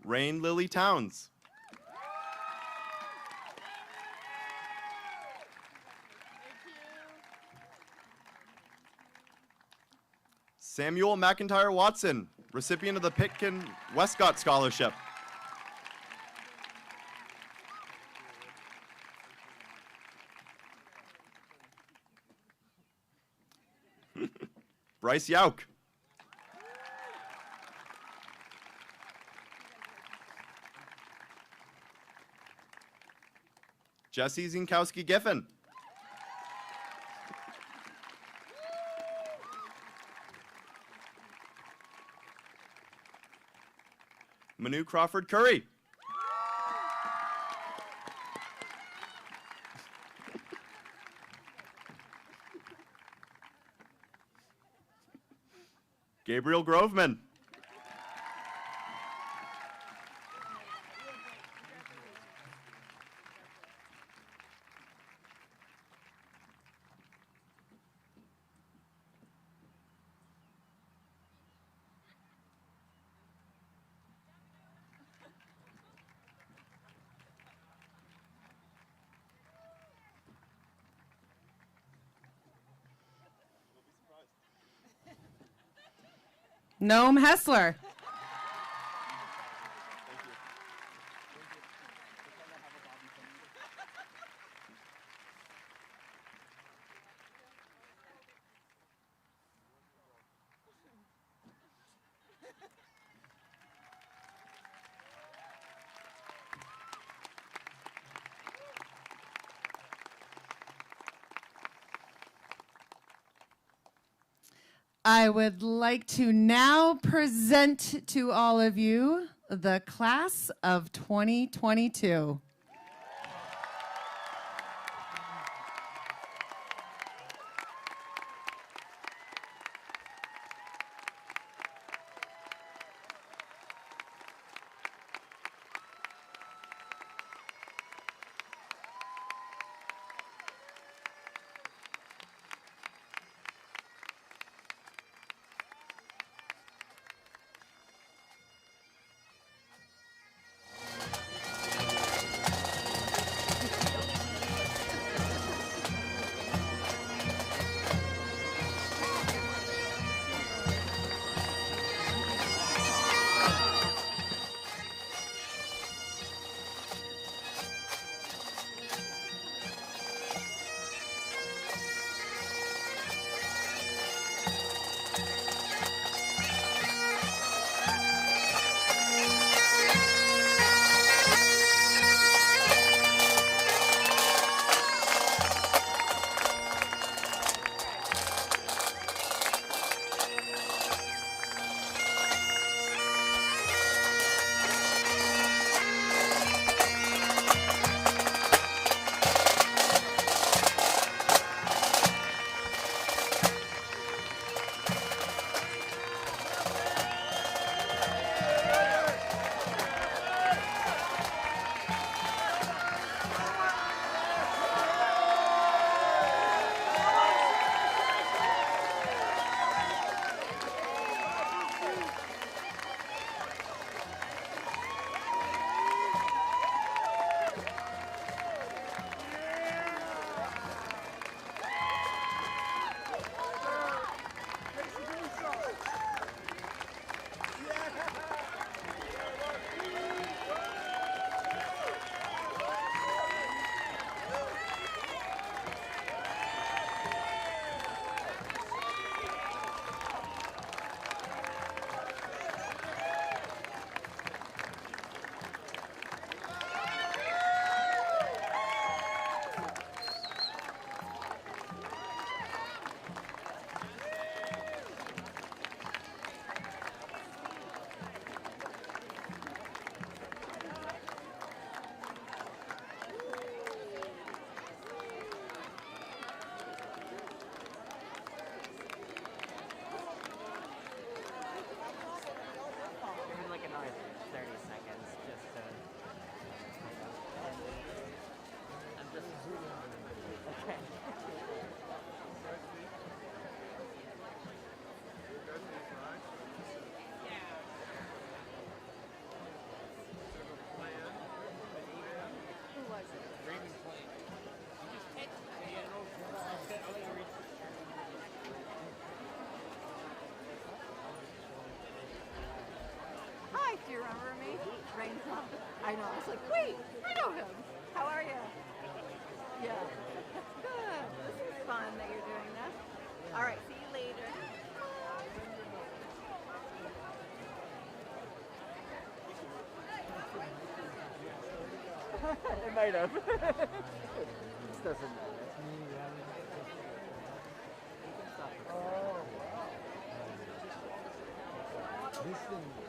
Rain Lily Towns. Samuel McIntyre Watson, recipient of the Pitkin Westcott Scholarship. Bryce Yauk. Jesse Zinkowski Giffen. Manu Crawford Curry. Gabriel Groveman.
Noam Hessler. I would like to now present to all of you the class of 2022.
Really? Rainbow? I know. I was like, wait, I know him. How are you? Yeah. Good. This is fun that you're doing this. All right, see you later.
It might have. This doesn't matter. Oh, wow. This thing.